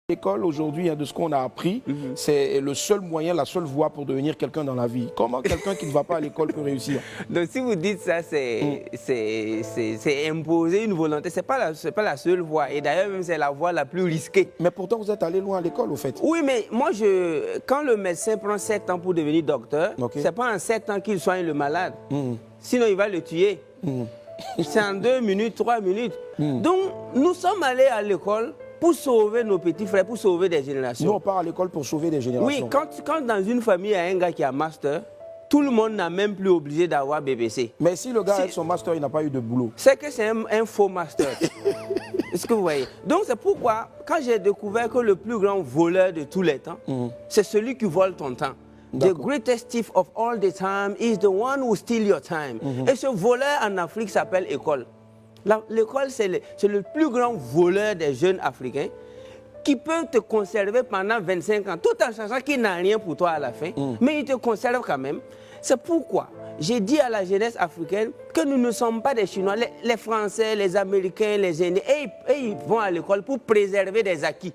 L'école aujourd'hui, de ce qu'on a appris, c'est le seul moyen, la seule voie pour devenir quelqu'un dans la vie. Comment quelqu'un qui ne va pas à l'école peut réussir? Donc si vous dites ça, c'est imposer une volonté. C'est pas la seule voie. Et d'ailleurs, même c'est la voie la plus risquée. Mais pourtant, vous êtes allé loin à l'école, au fait. Oui, mais moi, quand le médecin prend 7 ans pour devenir docteur, c'est pas en 7 ans qu'il soigne le malade. Sinon, il va le tuer. C'est en 2 minutes, 3 minutes. Donc, nous sommes allés à l'école pour sauver nos petits frères, pour sauver des générations. Nous, on part à l'école pour sauver des générations. Oui, quand dans une famille, il y a un gars qui a master, tout le monde n'a même plus obligé d'avoir BBC. Mais si le gars avec son master, il n'a pas eu de boulot. C'est que c'est un faux master. Est-ce que vous voyez? Donc c'est pourquoi, quand j'ai découvert que le plus grand voleur de tous les temps, c'est celui qui vole ton temps. The greatest thief of all the time is the one who steals your time. Et ce voleur en Afrique s'appelle école. L'école, c'est le plus grand voleur des jeunes Africains qui peut te conserver pendant 25 ans, tout en sachant qu'il n'a rien pour toi à la fin, mais il te conserve quand même. C'est pourquoi j'ai dit à la jeunesse africaine que nous ne sommes pas des Chinois. Les Français, les Américains, les Indiens, ils vont à l'école pour préserver des acquis.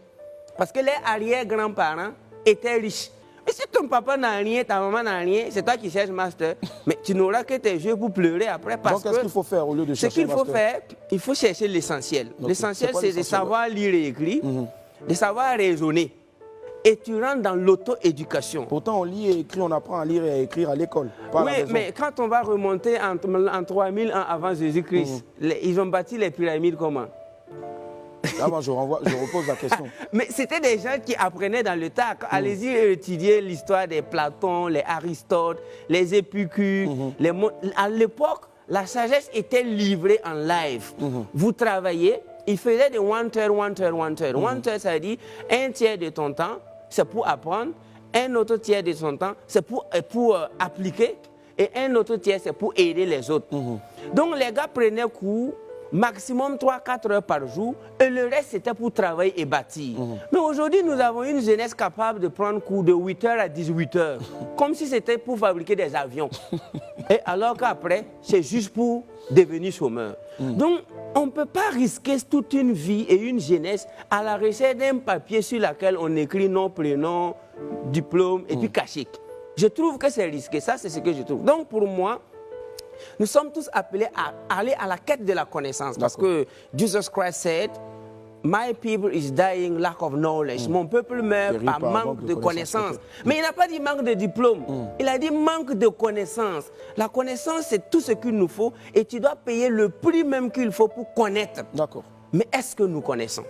Parce que les arrière-grands-parents étaient riches. Mais si ton papa n'a rien, ta maman n'a rien, c'est toi qui cherches master, mais tu n'auras que tes yeux pour pleurer après. Parce donc qu'est-ce qu'il faut faire au lieu de chercher master? Ce qu'il faut faire, il faut chercher l'essentiel. L'essentiel, c'est de savoir lire et écrire, de savoir raisonner. Et tu rentres dans l'auto-éducation. Pourtant, on lit et écrit, on apprend à lire et à écrire à l'école. Oui, mais quand on va remonter en 3000 ans avant Jésus-Christ, ils ont bâti les pyramides comment? Là, moi, je repose la question. Mais c'était des gens qui apprenaient dans le tas. Allez-y étudier l'histoire des Platon, les Aristote, les Épicures. À l'époque, la sagesse était livrée en live. Vous travaillez, ils faisaient des one-third, one-third, one-third. One-third, ça veut dire un tiers de ton temps, c'est pour apprendre. Un autre tiers de son temps, c'est pour appliquer. Et un autre tiers, c'est pour aider les autres. Donc, les gars prenaient cours maximum 3-4 heures par jour, et le reste c'était pour travailler et bâtir. Mais aujourd'hui, nous avons une jeunesse capable de prendre cours de 8 heures à 18 heures, comme si c'était pour fabriquer des avions. Et alors qu'après, c'est juste pour devenir chômeur. Donc, on ne peut pas risquer toute une vie et une jeunesse à la recherche d'un papier sur lequel on écrit nom, prénom, diplôme et puis cachet. Je trouve que c'est risqué, ça c'est ce que je trouve. Donc pour moi, nous sommes tous appelés à aller à la quête de la connaissance. Parce que Jesus Christ said, my people is dying lack of knowledge. Mon peuple meurt par manque de connaissance. Mais il n'a pas dit manque de diplôme. Il a dit manque de connaissance. La connaissance, c'est tout ce qu'il nous faut et tu dois payer le prix même qu'il faut pour connaître. D'accord. Mais est-ce que nous connaissons?